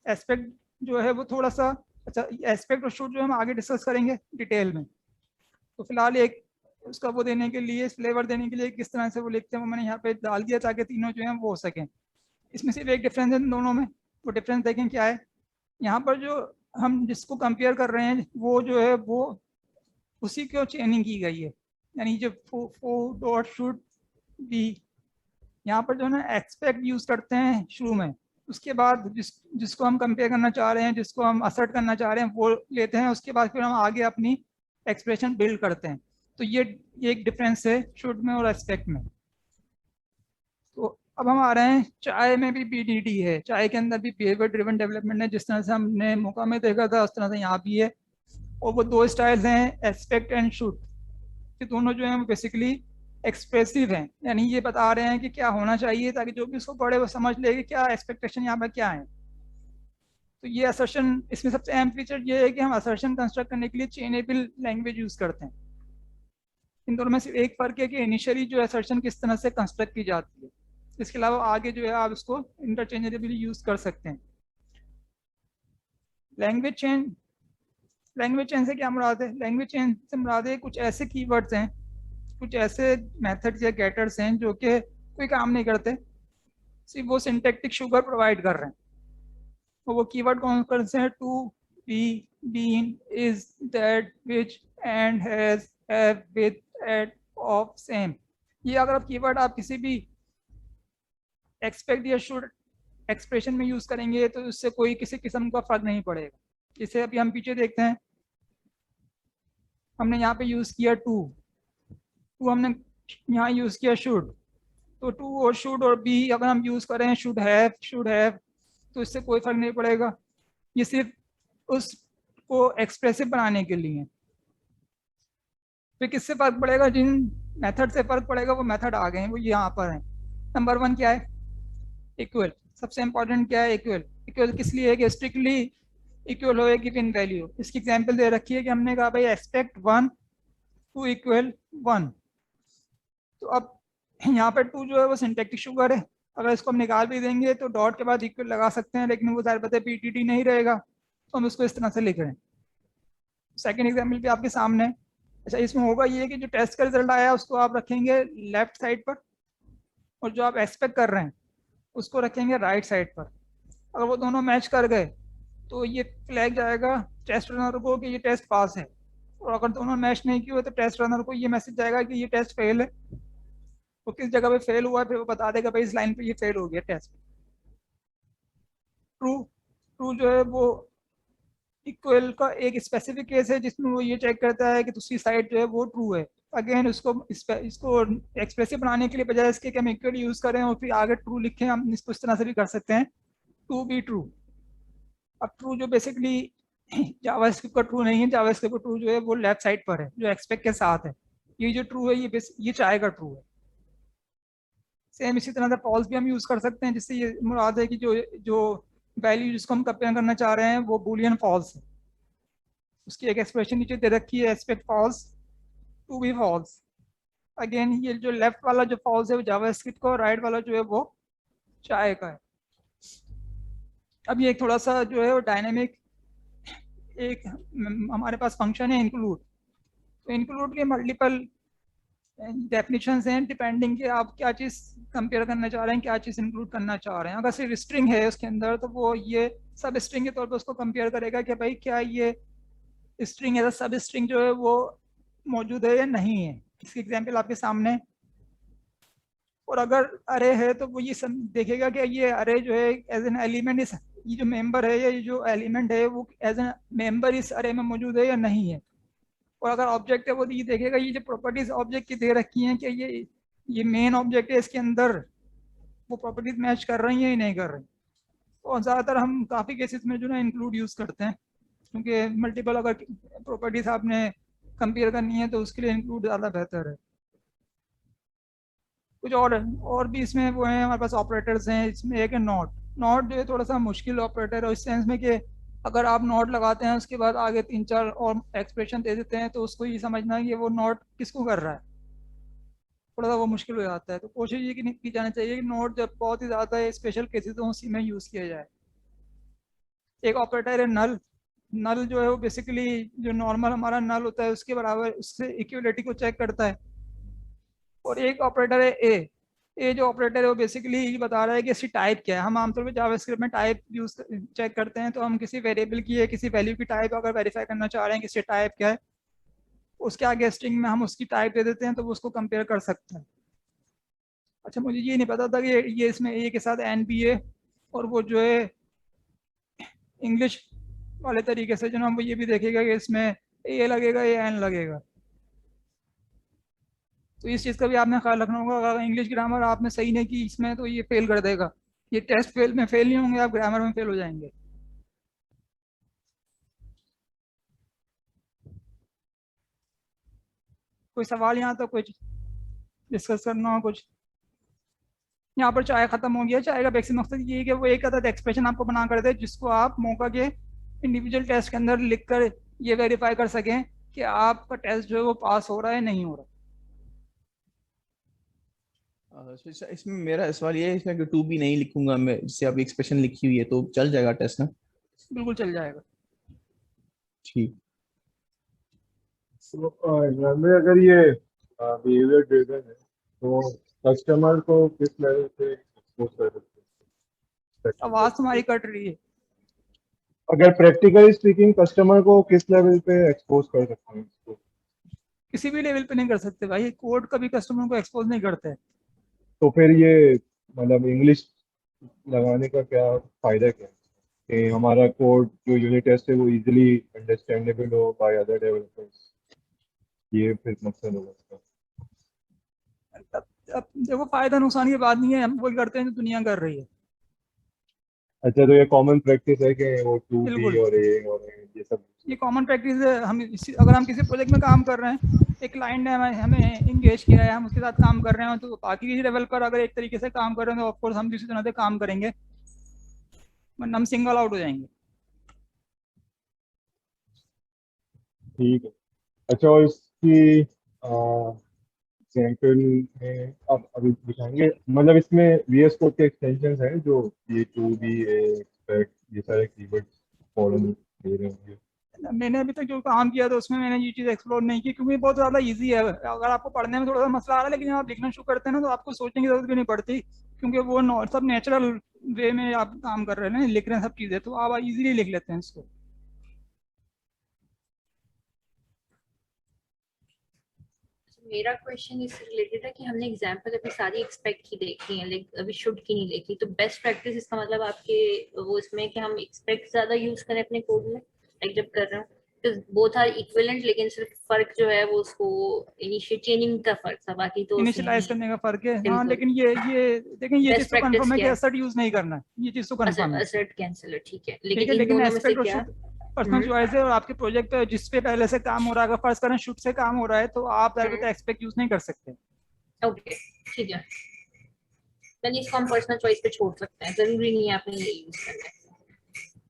एस्पेक्ट जो है वो थोड़ा सा, अच्छा, एस्पेक्ट और शूट जो हम आगे डिस्कस करेंगे डिटेल में। तो फिलहाल एक उसका वो देने के लिए, फ्लेवर देने के लिए किस तरह से वो लिखते हैं वो मैंने यहाँ पे डाल दिया ताकि तीनों जो हैं वो हो सकें। इसमें सिर्फ एक डिफरेंस है इन दोनों में, वो डिफरेंस देखें क्या है। यहाँ पर जो हम जिसको कंपेयर कर रहे हैं वो जो है वो उसी को चेनिंग की गई है, यानी जो फोर डॉट शुड बी, यहाँ पर जो है ना एक्सपेक्ट यूज करते हैं शुरू में, उसके बाद जिसको हम कंपेयर करना चाह रहे हैं, जिसको हम असर्ट करना चाह रहे हैं वो लेते हैं, उसके बाद फिर हम आगे अपनी एक्सप्रेशन बिल्ड करते हैं। तो ये एक डिफरेंस है शुड में और एक्सपेक्ट में। तो अब हम आ रहे हैं, चाय में भी बीडीडी है, चाय के अंदर भी बिहेवियर ड्रिवन डेवलपमेंट है। जिस तरह से हमने मौका में देखा था उस तरह से यहाँ भी है। और वो दो स्टाइल्स हैं, एक्सपेक्ट एंड शुड। ये दोनों जो हैं वो बेसिकली एक्सप्रेसिव हैं, यानी ये बता रहे हैं कि क्या होना चाहिए ताकि जो भी उसको पढ़े वो समझ ले कि क्या एक्सपेक्टेशन यहाँ पर क्या है। तो ये असर्शन, इसमें सबसे अहम फीचर ये है कि हम असर्शन कंस्ट्रक्ट करने के लिए चेनेबल लैंग्वेज यूज करते हैं। इन दोनों में सिर्फ एक फर्क है कि इनिशियली जो असर्शन किस तरह से कंस्ट्रक्ट की जाती है। इसके अलावा आगे जो है आप इसको इंटरचेंजेबली यूज कर सकते हैं। लैंग्वेज चेंज, लैंग्वेज चेंज से क्या मुराद है? लैंग्वेज चेंज से मुराद है कुछ ऐसे कीवर्ड्स हैं, कुछ ऐसे मेथड्स या गेटर्स हैं जो कि कोई काम नहीं करते, सिर्फ वो सिंटैक्टिक शुगर प्रोवाइड कर रहे हैं। और वो कीवर्ड कौन से हैं? To, be, been, is, that, which, and, has, have, with, at, of, same. ये अगर आप कीवर्ड आप किसी भी एक्सपेक्ट या शुड एक्सप्रेशन में यूज करेंगे तो उससे कोई किसी किस्म का फर्क नहीं पड़ेगा। जैसे अभी हम पीछे देखते हैं, हमने यहाँ पे यूज किया टू, हमने यहाँ यूज किया शुड। तो टू और शुड और बी अगर हम यूज करें शुड हैव, तो इससे कोई फर्क नहीं पड़ेगा। ये सिर्फ उसको एक्सप्रेसिव बनाने के लिए। फिर किससे फर्क पड़ेगा? जिन मेथड से फर्क पड़ेगा वो मेथड आ गए हैं, वो यहाँ पर हैं। नंबर 1 क्या है? इक्वल। सबसे इंपॉर्टेंट क्या है? इक्वल। इक्वल किस लिए है? कि स्ट्रिक्टली इक्वल हो गिवन वैल्यू। इसकी एग्जांपल दे रखी है कि हमने कहा भाई एक्सपेक्ट 1 टू इक्वल 1। तो अब यहाँ पर 2 जो है वो सिंटैक्टिक शुगर है। अगर इसको हम निकाल भी देंगे तो डॉट के बाद इक्वल लगा सकते हैं, लेकिन वो ज़ाहिर बात है पीटीडी नहीं रहेगा, तो हम इसको इस तरह से लिख रहे हैं। सेकेंड एग्जाम्पल भी आपके सामने। अच्छा, इसमें होगा ये कि जो टेस्ट का रिजल्ट आया उसको आप रखेंगे लेफ्ट साइड पर, और जो आप एक्सपेक्ट कर रहे हैं उसको रखेंगे राइट साइड पर। अगर वो दोनों मैच कर गए तो ये फ्लैग जाएगा टेस्ट रनर को कि ये टेस्ट पास है, और अगर दोनों मैच नहीं किए तो टेस्ट रनर को ये मैसेज जाएगा कि ये टेस्ट फेल है। वो किस जगह पे फेल हुआ है फिर वो बता देगा भाई इस लाइन पे ये फेल हो गया टेस्ट। ट्रू, ट्रू जो है वो इक्वल का एक स्पेसिफिक केस है जिसमें वो ये चेक करता है कि दूसरी साइड जो है वो ट्रू है। अगेन इसको एक्सप्रेसिव बनाने के लिए बजाय इसके कि हम इक्वल यूज करें और फिर आगे ट्रू लिखें, हम इसको इस तरह से भी कर सकते हैं, टू बी ट्रू। अब ट्रू जो बेसिकली जावास्क्रिप्ट का ट्रू नहीं है, जावास्क्रिप्ट का ट्रू जो है वो लेफ्ट साइड पर है जो एक्सपेक्ट के साथ है। ये जो ट्रू है ये चाहे का ट्रू है। सेम इसी तरह से फॉल्स भी हम यूज कर सकते हैं, जिससे ये मुराद है कि जो वैल्यू जिसको हम कंपेयर करना चाह रहे हैं वो बूलियन फॉल्स है। उसकी एक एक्सप्रेशन नीचे दे रखी है, expect false to be false. Again ये जो लेफ्ट वाला जो फॉल्स है वो जावास्क्रिप्ट का, और राइट वाला जो है वो चाहे का है। अब ये थोड़ा सा जो है वो डायनेमिक, एक हमारे पास फंक्शन है इंक्लूड। तो इंक्लूड के मल्टीपल डेफिनेशंस हैं डिपेंडिंग कि आप क्या चीज़ कंपेयर करना चाह रहे हैं, क्या चीज़ इंक्लूड करना चाह रहे हैं। अगर सिर्फ स्ट्रिंग है उसके अंदर तो वो ये सब स्ट्रिंग के तौर पर उसको कंपेयर करेगा कि भाई क्या ये स्ट्रिंग एज सब स्ट्रिंग जो है वो मौजूद है या नहीं है। इसकी एग्जांपल आपके सामने। और अगर अरे है तो वो ये देखेगा कि ये अरे जो है एज एन एलिमेंट इस, ये जो मेंबर है या ये जो एलिमेंट है वो एज एन मेंबर इस अरे में मौजूद है या नहीं है। और अगर ऑब्जेक्ट है वो ये देखेगा ये जो प्रॉपर्टीज ऑब्जेक्ट की दे रखी हैं कि ये मेन ऑब्जेक्ट है, इसके अंदर वो प्रॉपर्टीज मैच कर रही हैं या नहीं कर रही। और ज़्यादातर हम काफ़ी केसेस में जो ना इंक्लूड यूज़ करते हैं, क्योंकि मल्टीपल अगर प्रॉपर्टीज आपने कंपेयर करनी है तो उसके लिए इंक्लूड ज़्यादा बेहतर है। कुछ और भी इसमें वो हैं, हमारे पास ऑपरेटर्स हैं। इसमें एक है नॉट। नॉट जो है थोड़ा सा मुश्किल ऑपरेटर है इस सेंस में कि अगर आप नॉट लगाते हैं उसके बाद आगे 3-4 और एक्सप्रेशन दे देते हैं तो उसको ये समझना है कि वो नॉट किसको कर रहा है, थोड़ा सा वो मुश्किल हो जाता है। तो कोशिश ये की जानी चाहिए कि नोट जब बहुत ही ज़्यादा स्पेशल केसेस हो उसी में यूज़ किया जाए। एक ऑपरेटर है नल। नल जो है वो बेसिकली जो नॉर्मल हमारा नल होता है उसके बराबर, उससे इक्वलिटी को चेक करता है। और एक ऑपरेटर है ए। ए जो ऑपरेटर है वो बेसिकली ये बता रहा है कि इसकी टाइप क्या है। हम आमतौर पर जावास्क्रिप्ट में टाइप यूज चेक करते हैं, तो हम किसी वेरिएबल की या किसी वैल्यू की टाइप अगर वेरीफाई करना चाह रहे हैं कि इसकी टाइप क्या है, उसके आगे स्ट्रिंग में हम उसकी टाइप दे देते हैं तो वो उसको कंपेयर कर सकते हैं। अच्छा, मुझे ये नहीं पता था कि ये इसमें ए के साथ एन भी है, और वो जो है इंग्लिश वाले तरीके से जो ना वो ये भी देखेगा कि इसमें ए लगेगा या एन लगेगा। तो इस चीज़ का भी आपने ख्याल रखना होगा। अगर इंग्लिश ग्रामर आपने सही नहीं की इसमें तो ये फेल कर देगा। ये टेस्ट फेल में फेल नहीं होंगे, आप ग्रामर में फेल हो जाएंगे। कोई सवाल यहाँ तो कुछ डिस्कस करना हो कुछ? यहाँ पर चाय खत्म हो गया। चाय का बेसिक मकसद ये है कि वो एक अदद एक्सप्रेशन आपको बना कर दे जिसको आप मौका के इंडिविजुअल टेस्ट के अंदर लिख कर ये वेरीफाई कर सकें कि आपका टेस्ट जो है वो पास हो रहा है नहीं हो रहा। इसमें मेरा सवाल ये है, इसमें कि टू भी नहीं लिखूंगा मैं, जिससे आप एक्सप्रेशन लिखी हुई है, तो चल जाएगा टेस्ट ना? बिल्कुल चल जाएगा। ठीक। तो एग्जाम में अगर ये बिहेवियर ड्रिवन है तो कस्टमर को किस लेवल पे एक्सपोज कर सकते हैं? आवाज़ तुम्हारी कट रही है। अगर प्रैक्टिकली स्पीकिंग कस्टमर को किस लेवल पे एक्सपोज कर सकते हैं इसको? किसी भी लेवल पे नहीं कर सकते भाई, कोड कभी कस्टमर को एक्सपोज नहीं करते हैं। तो फिर ये मतलब इंग्लिश लगाने का क्या फायदा क्या है कि हमारा कोड जो यूनिट टेस्ट है वो इजीली अंडरस्टैंडेबल हो बाय अदर डेवलपर्स, ये फिर मकसद होगा इसका। अब देखो, फायदा नुकसान की बात नहीं है, हम वही करते हैं जो दुनिया कर रही है। अच्छा, तो ये कॉमन प्रैक्टिस है कि वो टू बी बिल्कुल, और ए और ये सब? ये कॉमन प्रैक्टिस है। अगर हम किसी प्रोजेक्ट में काम कर रहे हैं, एक क्लाइंट ने हमें इंगेज किया है, हम उसके साथ काम कर रहे हैं, तो बाकी किसी लेवल पर अगर एक तरीके से काम कर रहे हैं तो ऑफकोर्स हम दूसरी तरह से काम करेंगे, वरना हम सिंगल आउट हो जाएंगे। ठीक है। अच्छा, और इसकी एग्जाम्पल में आप अभी दिखाएंगे, मतलब इसमें VS कोड के एक्सटेंशंस हैं जो ये टू बी एक्सपेक्ट ये सारे कीवर्ड्स फॉरेन दे रहे होंगे? मैंने अभी तक जो काम किया था उसमें मैंने ये चीज़ एक्सप्लोर नहीं की, क्योंकि बहुत ज़्यादा इजी है। अगर आपको पढ़ने में थोड़ा सा मसला आ रहा है, लेकिन जब आप लिखना शुरू करते हैं ना तो आपको सोचने की जरूरत भी नहीं पड़ती, क्योंकि वो सब नेचुरल वे में आप काम कर रहे हैं, लिख रहे हैं सब चीज़ें, तो आप इजीली लिख लेते हैं इसको। मेरा क्वेश्चन इससे रिलेटेड है कि हमने एग्जांपल अभी सारी एक्सपेक्ट की देखी है, लाइक अभी शुड की नहीं देखी। तो बेस्ट प्रैक्टिस इसका मतलब आपके वो इसमें कि हम एक्सपेक्ट ज्यादा यूज करें अपने कोड में, लाइक जब कर रहे हो तो बोथ आर इक्विवेलेंट, लेकिन सिर्फ फर्क जो है वो उसको इनिशिएट चेनिंग का फर्क था, बाकी तो इनिशियलाइज करने का फर्क है। हाँ, बिल्कुल। लेकिन ये देखें, ये बेस्ट चीज़ तो प्रैक्टिस कंफर्म है कि क्या है? असर्ट यूज नहीं करना है, ये चीज़ तो कंफर्म है। असर्ट कैंसिल है, ठीक है, ठीक है, लेकिन इन लेकिन दोनों में से एस्पेक्ट और क्या? शुड पर्सनल चॉइस है, और आपके प्रोजेक्ट पे जिस पे पहले से काम हो रहा है, अगर फर्स्ट करें शुड से काम हो रहा है तो आप एक्सपेक्ट यूज नहीं कर सकते। ओके, ठीक है, यानी इसको हम पर्सनल चॉइस पे छोड़ सकते हैं, जरूरी नहीं है आपने ये यूज करना है।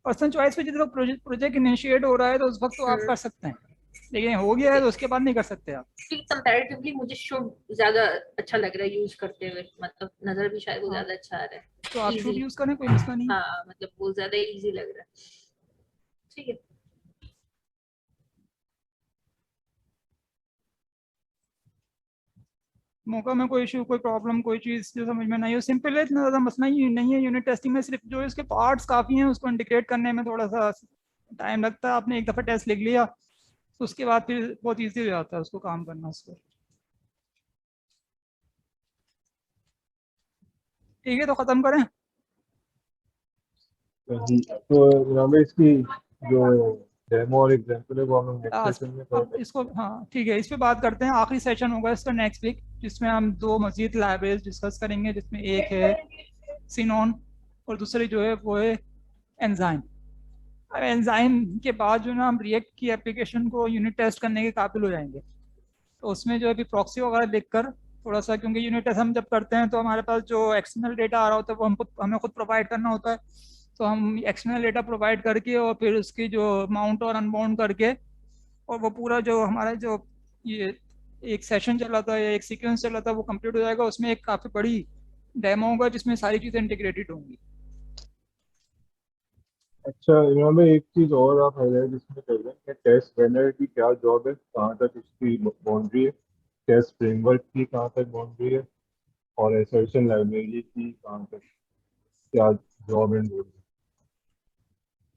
पर्सनल चॉइस पे जिस वक्त प्रोजेक्ट इनिशिएट हो रहा है तो उस वक्त तो आप कर सकते हैं, लेकिन हो गया है तो उसके बाद नहीं कर सकते आप। कंपैरेटिवली मुझे शुड ज्यादा अच्छा लग रहा है यूज करते हुए, मतलब नजर भी शायद वो हाँ, ज्यादा अच्छा आ रहा है। तो आप शुड Easy. यूज करें, कोई मसला नहीं है। हाँ, मतलब वो ज्यादा इजी लग रहा है, ठीक है। मौका में कोई इशू, कोई प्रॉब्लम, कोई चीज़ जो समझ में नहीं हो, सिंपल है, इतना ज़्यादा मसला ही नहीं है। यूनिट टेस्टिंग में सिर्फ जो इसके पार्ट्स काफ़ी हैं उसको इंटीग्रेट करने में थोड़ा सा टाइम लगता है। आपने एक दफ़ा टेस्ट लिख लिया तो उसके बाद फिर बहुत ईजी हो जाता है उसको काम करना उस पर। ठीक है, तो ख़त्म करें। तो यहाँ पे इसकी जो डेमो और एग्जाम्पल है वो हम नेक्स्ट सेशन में अब करेंगे। इसको, हाँ ठीक है, इस पे बात करते हैं। आखिरी सेशन होगा इसका नेक्स्ट वीक, जिसमें हम 2 मजीद लाइब्रेरीज डिस्कस करेंगे, जिसमें एक है सिनोन और दूसरी जो है वो है एंजाइम। अब एंजाइम के बाद जो ना हम रिएक्ट की एप्लीकेशन को यूनिट टेस्ट करने के काबिल हो जाएंगे। तो उसमें जो है अभी प्रॉक्सी वगैरह देखकर थोड़ा सा, क्योंकि यूनिट टेस्ट हम जब करते हैं तो हमारे पास जो एक्सटर्नल डेटा आ रहा होता है वो हमको हमें खुद प्रोवाइड करना होता है। तो हम एक्सटर्नल डेटा प्रोवाइड करके और फिर उसकी जो माउंट और अनबाउंड करके, और वो पूरा जो हमारा जो ये एक सेशन चला था या एक सीक्वेंस चला था वो कंप्लीट हो जाएगा। उसमें एक काफ़ी बड़ी डेमो होगा जिसमें सारी चीज़ें इंटीग्रेटेड होंगी। अच्छा, यहाँ में एक चीज और आप हाईलाइट इसमें कर रहे हैं कि टेस्ट वेंडर की क्या जॉब है, कहाँ तक उसकी बाउंड्री है, टेस्ट फ्रेमवर्क की कहाँ तक बाउंड्री है, और असर्शन लाइब्रेरी की कहाँ तक क्या जॉब एंड रोल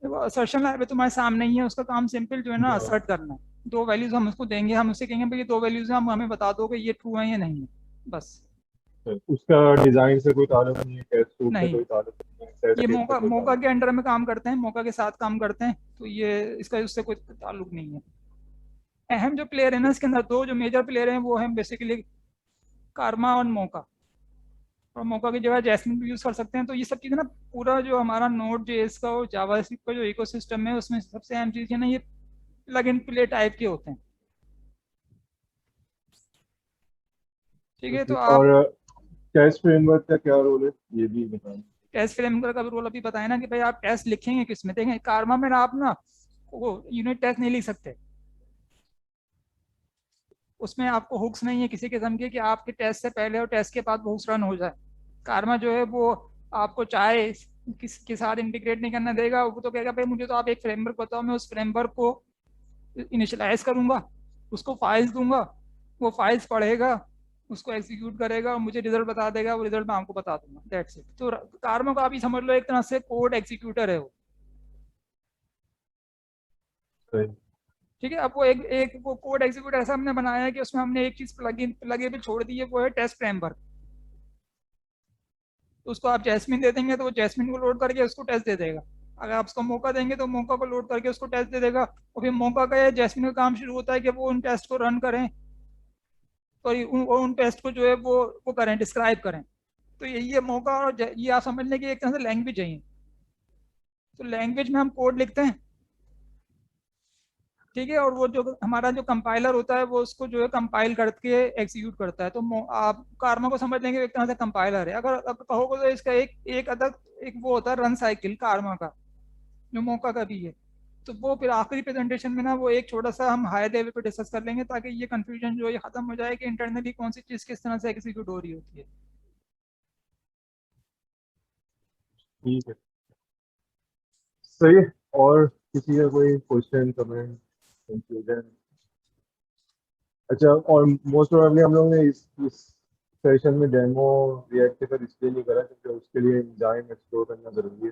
देखो असर्शन लाइब्रेरी तुम्हारे सामने ही है, उसका काम सिंपल जो है ना है। असर्ट करना है। दो वैल्यूज हम उसको देंगे, हम उससे कहेंगे भाई ये दो वैल्यूज हैं, हम हमें बता दो कि ये ट्रू है या नहीं है, बस। उसका डिजाइन से कोई ताल्लुक नहीं है, टेस्ट सूट से नहीं, कोई ताल्लुक नहीं है, टेस्ट ये केस से मौका कोई मौका ताल्लुक के अंडर में काम करते हैं, मौका के साथ काम करते हैं, तो ये इसका उससे कोई ताल्लुक नहीं है। अहम जो प्लेयर है ना इसके अंदर, दो जो मेजर प्लेयर हैं वो हैं बेसिकली कारमा और मौका। और मौका की जगह जैस्मिन भी यूज कर सकते हैं। तो ये सब चीज़ें ना, पूरा जो हमारा नोड जेएस का और जावास्क्रिप्ट का जो इकोसिस्टम है उसमें सबसे अहम चीज़ है ना, ये प्लग इन प्ले टाइप के होते हैं। ठीक है, तो नहीं। आप और टेस्ट फ्रेमवर्क का क्या रोल है ये भी बताएं। टेस्ट फ्रेमवर्क का भी रोल अभी बताया ना कि भाई आप टेस्ट लिखेंगे किस में। देखें कारमा में आप ना वो यूनिट टेस्ट नहीं लिख सकते, उसमें आपको हुक्स नहीं है किसी किस्म के कि आपके टेस्ट से पहले और टेस्ट के बाद वो हुक्स रन हो जाए। कारमा जो है वो आपको चाहे किस के साथ इंटीग्रेट नहीं करना देगा, वो तो कहेगा भाई मुझे तो आप एक फ्रेमवर्क बताओ, मैं उस फ्रेमवर्क को इनिशियलाइज करूंगा, उसको फाइल्स दूंगा, वो फाइल्स पढ़ेगा, उसको एग्जीक्यूट करेगा और मुझे रिजल्ट बता देगा, वो रिजल्ट मैं आपको बता दूंगा, दैट्स इट। तो कारमा का आप ही समझ लो एक तरह से कोड एग्जीक्यूटर है वो। सही। ठीक है, अब वो एक वो कोड एग्जीक्यूटर ऐसा हमने बनाया है कि उसमें हमने एक चीज प्लग छोड़ दी है, वो है टेस्ट फ्रेमवर्क। तो उसको आप जैस्मिन दे देंगे तो वो जैस्मिन को लोड करके उसको टेस्ट दे देगा। अगर आप उसको मौका देंगे तो मौका को लोड करके उसको टेस्ट दे देगा। और फिर मौका का या जैस्मिन का काम शुरू होता है कि वो उन टेस्ट को रन करें, तो उन टेस्ट को जो है वो करें, डिस्क्राइब करें। तो यही है मौका। और ये आप समझ लें कि एक तरह से लैंग्वेज है ये। तो लैंग्वेज में हम कोड लिखते हैं, ठीक है, और वो जो हमारा जो कंपाइलर होता है वो उसको जो है कंपाइल करके एग्जीक्यूट करता है। तो आप कारमा को समझ लेंगे एक तरह से कंपाइलर है। अगर कहोगे तो इसका एक एक अदर एक वो होता है रन साइकिल कारमा का, जो मौका का भी है। तो वो फिर आखिरी प्रेजेंटेशन में ना वो एक छोटा सा हम हाई लेवल पे डिस्कस कर लेंगे, ताकि ये कंफ्यूजन जो है ये खत्म हो जाए कि इंटरनली कौन सी चीज़ किस तरह से एग्जीक्यूट हो रही होती है। ठीक है, सही है। और किसी का कोई क्वेश्चन कमेंट कंफ्यूजन? अच्छा, और मोस्ट प्रोबेबली हम लोग ने इस सेशन में डेमो रिएक्ट पर इसलिए नहीं करा क्योंकि उसके लिए एंजाइम एक्सप्लोर करना जरूरी है।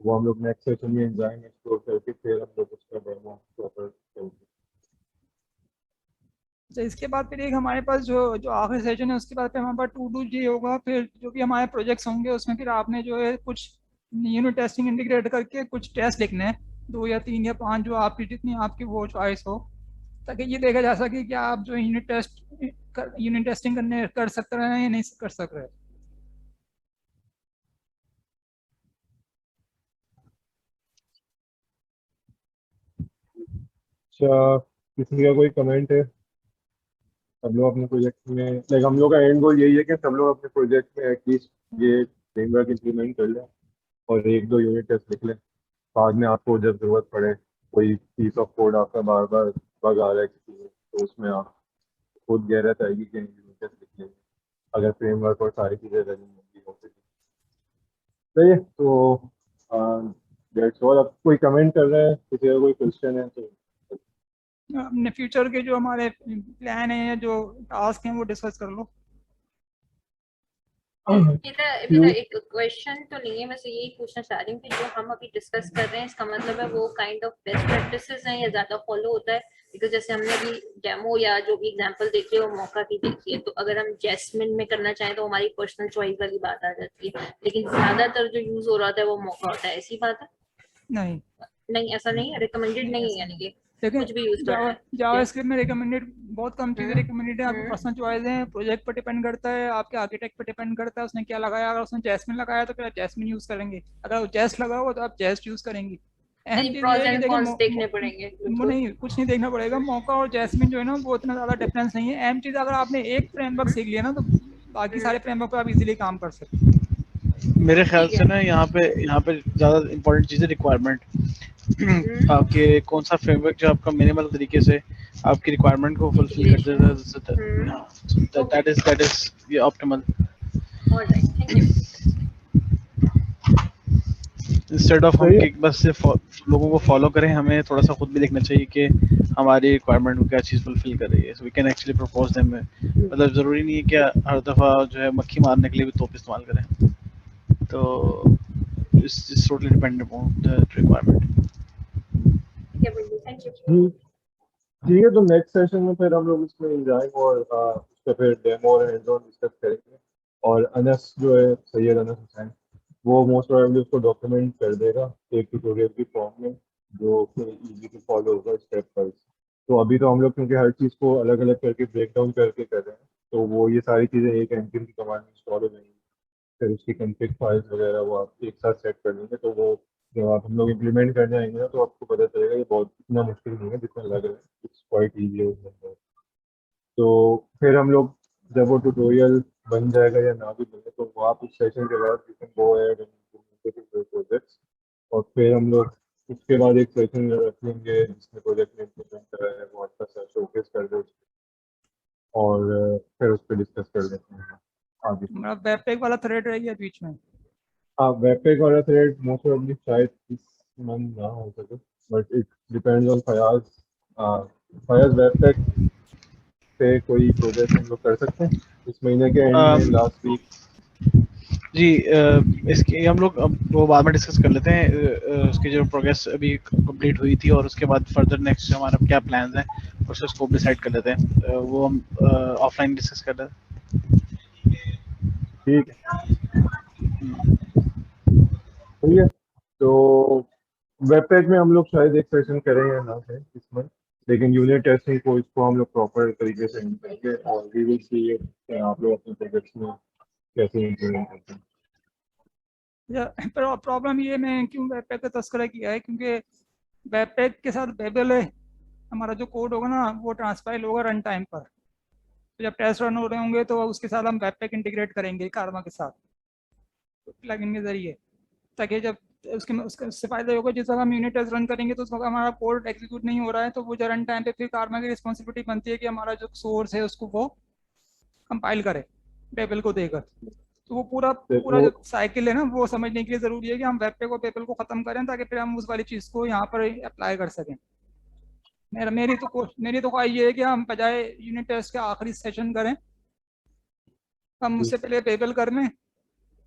वो हम लोग नेक्स्ट सेशन में एंजाइम एक्सप्लोर करके फिर हम लोग उसका डेमो प्रॉपर करेंगे। तो इसके बाद फिर एक हमारे पास जो जो आखिरी सेशन है उसके बाद फिर हमारे पास टू डू जी होगा। फिर जो भी हमारे प्रोजेक्ट्स होंगे उसमें फिर आपने जो है कुछ यूनिट टेस्टिंग इंटीग्रेट करके कुछ टेस्ट लिखने हैं, दो या तीन या पांच, जो आपकी जितनी आपकी वो चॉइस हो, ताकि ये देखा जा सके कि आप जो यूनिट टेस्टिंग करने कर सकते हैं या नहीं कर सक रहे। अच्छा, किसी का कोई कमेंट है? सब लोग अपने प्रोजेक्ट में, लाइक हम लोग का एंड गोल यही है कि सब लोग अपने प्रोजेक्ट में एटलीस्ट ये फ्रेमवर्क इंप्लीमेंट कर लें और एक दो यूनिट टेस्ट लिख लें। बाद में आपको जब जरूरत पड़े, कोई पीस ऑफ कोड आपका बार बार बग आ रहा है किसी में, तो उसमें आप खुद गहराई आएगी कि यूनिट टेस्ट लिख लेंगे अगर फ्रेमवर्क और सारी चीज़ें रनिंग होंगी हो सके। सही है, तो दैट्स ऑल। अब कोई कमेंट कर रहे हैं, किसी का कोई क्वेश्चन है तो अपने फ्यूचर के जो हमारे प्लान है या जो टास्क हैं वो डिस्कस कर लो। मेरा एक क्वेश्चन तो नहीं है, मैं यही पूछना चाह रही हूँ कि जो हम अभी डिस्कस कर रहे हैं इसका मतलब है वो काइंड ऑफ बेस्ट प्रैक्टिसेस हैं या ज्यादा फॉलो होता है? बिकॉज जैसे हमने अभी डेमो या जो भी एग्जांपल देखी है वो मौका की देखी है, तो अगर हम जैस्मिन में करना चाहें तो हमारी पर्सनल चॉइस वाली बात आ जाती है, लेकिन ज्यादातर जो यूज हो रहा था वो मौका होता है, ऐसी बात है? नहीं, नहीं, ऐसा नहीं, रिकमेंडेड नहीं है ऐसा यानी नहीं। कि देखिए कुछ भी यूज करना है। जावास्क्रिप्ट में रिकमेंडेड बहुत कम चीजें रिकमेंडेड है, आपकी हम्म। पर्सनल चॉइस है, प्रोजेक्ट पर डिपेंड करता है, आपके आर्किटेक्ट पर डिपेंड करता है उसने क्या लगाया। अगर उसने जैस्मिन लगाया तो फिर आप जैस्मिन यूज करेंगे, अगर वो जेस्ट लगा हुआ तो आप जेस्ट यूज करेंगे। अहम यानी चीज ये प्रॉस है कि एंड देखिए कॉन्स देखने पड़ेंगे वो बिल्कुल। नहीं, कुछ नहीं देखना पड़ेगा। मौका और जैस्मिन जो है ना वो इतना ज्यादा डिफरेंस नहीं है। अहम चीज अगर आपने एक फ्रेमवर्क सीख लिया ना तो बाकी सारे फ्रेमवर्क पर आप इजीली काम कर सकते हैं। मेरे ख्याल ठीक से है। ना यहाँ पे ज़्यादा इम्पोर्टेंट चीज़ है रिक्वायरमेंट। आपके कौन सा फ्रेमवर्क जो आपका मिनिमल तरीके से आपकी रिक्वायरमेंट को फुलफिल कर देता है, दैट इज ये optimal. Alright, thank you. Instead of हम सही है। कि बस सिर्फ लोगों को फॉलो करें, हमें थोड़ा सा खुद भी देखना चाहिए कि हमारी रिक्वायरमेंट को क्या चीज़ फुलफिल कर रही है, so we can actually propose them. मतलब ज़रूरी नहीं है कि हर दफ़ा जो है मक्खी मारने के लिए भी तोप इस्तेमाल करें, तो it's totally dependent upon the requirement. ठीक है बिल्कुल, थैंक यू। ठीक है, तो नेक्स्ट सेशन में फिर हम लोग इसमें एंजॉय और उसका फिर डेमो और हैंड्स ऑन डिस्कस करेंगे। और अनस जो है, सैयद अनस हुसैन, वो मोस्ट प्रोबेबली उसको डॉक्यूमेंट कर देगा एक ट्यूटोरियल की फॉर्म में, जो फिर इजी टू फॉलो होगा स्टेप वाइज। तो अभी तो हम लोग क्योंकि हर चीज़ को अलग अलग करके ब्रेक डाउन करके कर रहे हैं, तो वो ये सारी चीज़ें एक एनपीएम की कमांड में इंस्टॉल हो जाएंगी। फिर उसकी कॉन्फ़िग फाइल्स वगैरह वो आप एक साथ सेट कर लेंगे, तो वो जब आप हम लोग इम्प्लीमेंट करने आएंगे ना, तो आपको पता चलेगा ये बहुत इतना मुश्किल नहीं है जितना लग रहा है। It's quite easy. तो फिर हम लोग जब वो ट्यूटोरियल बन जाएगा या ना भी बने, तो वो आप इस सेशन के बाद you can go ahead and projects. और फिर हम लोग उसके बाद एक सेशन रख लेंगे जिसमें प्रोजेक्ट में इम्प्लीमेंट करा है वो अच्छा सा शोकेस कर दे, और फिर उस पर डिस्कस कर लेते हैं आगे। हमारा वेबपेक वाला थ्रेड रह गया बीच में। हाँ, वेबपेक वाला थ्रेड मोस्ट प्रोबेबली शायद इस मंथ ना हो सके, but it depends on Fayaz. Fayaz, वेबपेक पे कोई प्रोजेक्ट हम लोग कर सकते हैं इस महीने के एंड में, लास्ट वीक? जी, इसकी हम लोग अब वो बाद में डिस्कस कर लेते हैं। उसकी जो प्रोग्रेस अभी कंप्लीट हुई थी और उसके बाद फर्दर नेक्स्ट हमारा क्या प्लान्स हैं, उसका स्कोप डिसाइड कर लेते हैं। वो हम ऑफलाइन डिस्कस कर लेते हैं। ठीक है, सही है। तो वेबपेक में हम लोग शायद एक सेशन करें या ना करें इस मंथ, लेकिन यूनिट टेस्टिंग को इसको हम लोग प्रॉपर तरीके से करेंगे, और वी विल सी आप लोग अपने प्रोजेक्ट्स में कैसे इम्प्लीमेंट करते हैं। पर प्रॉब्लम ये मैं क्यों वेबपैक का तस्करा किया है, क्योंकि वेबपैक के साथ बेबल है, हमारा जो कोड होगा ना वो ट्रांसपाइल होगा रन टाइम पर। तो जब टेस्ट रन हो रहे होंगे तो उसके साथ हम वेबपैक इंटीग्रेट करेंगे कारमा के साथ प्लगइन के जरिए, ताकि जब उसका उससे फायदा होगा जिस वक्त हम यूनिट टेस्ट रन करेंगे तो उस वक्त हमारा कोड एग्जीक्यूट नहीं हो रहा है, तो वो जो रन टाइम पे फिर कारमा की रिस्पॉन्सिबिलिटी बनती है कि हमारा जो सोर्स है उसको वो कंपाइल करे बेबल को देकर। तो वो पूरा पूरा वो जो साइकिल है ना वो समझने के लिए जरूरी है कि हम वेबपैक और पेपल को खत्म करें, ताकि फिर हम उस वाली चीज को यहाँ पर अप्लाई कर सकें। मेरी तो ख्वाहिश ये है कि हम बजाय यूनिट टेस्ट के आखिरी सेशन करें, हम उससे पहले पेपल कर लें,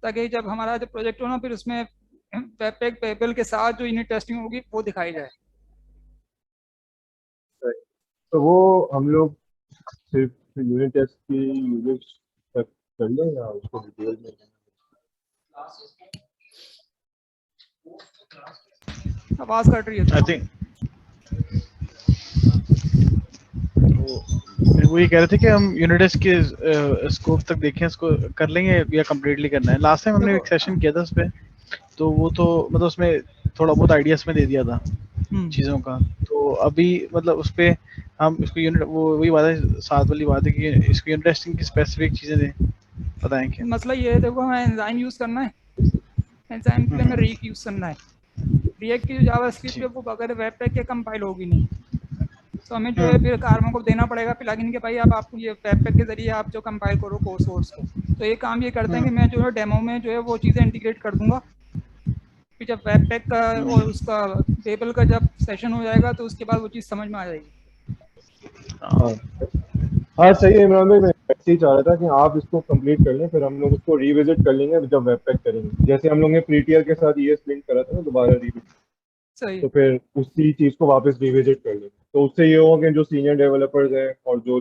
ताकि जब हमारा जो प्रोजेक्ट हो ना फिर उसमें वेबपैक पेपल के साथ जो यूनिट टेस्टिंग होगी वो दिखाई जाए। तो वो हम लोग सिर्फ यूनिट टेस्ट की यूनिट तक कर लें या उसको डिटेल में? आवाज कट रही है आई थिंक वो ये कह रहे थे कि हम यूनिटेस्ट के स्कोप तक देखें, इसको कर लेंगे या कम्प्लीटली करना है। लास्ट टाइम हमने एक सेशन किया था उस पर, तो वो तो मतलब उसमें थोड़ा बहुत आइडियाज में दे दिया था चीज़ों का। तो अभी मतलब उस पर हम इसको यूनिट वो वही बात है, साथ वाली बात है कि इसको यूनिट टेस्टिंग की स्पेसिफिक चीज़ें दें, बताएं क्या। मसला ये है, देखो हमें एंजाइम यूज करना है, एंजाइम के लिए हमें रिएक्ट यूज करना है। रिएक्ट की जो जावास्क्रिप्ट है वो बगैर वेबपैक के कंपाइल होगी नहीं, तो हमें जो है फिर कारमा को देना पड़ेगा प्लगइन के, भाई अब आपको ये वेबपैक के जरिए आप जो कंपाइल करो कोड सोर्स को। तो ये काम ये करते हैं कि मैं जो है डेमो में जो है वो चीज़ें इंटीग्रेट कर दूंगा, फिर जब वेबपैक का और उसका पेपल का जब सेशन हो जाएगा तो उसके बाद वो चीज़ समझ में आ जाएगी। हाँ हाँ, सही है इमरान भाई, मैं ऐसे ही चाह रहा था कि आप इसको कंप्लीट कर लें, फिर हम लोग उसको रिविजिट कर लेंगे जब वेबपैक करेंगे, जैसे हम लोग ने प्रीटियर के साथ ES लिंक करा था ना, दोबारा रिविजिट, सही तो फिर उसी चीज़ को वापस रिविजिट कर लेंगे। तो उससे ये होगा कि जो सीनियर डेवलपर्स हैं और जो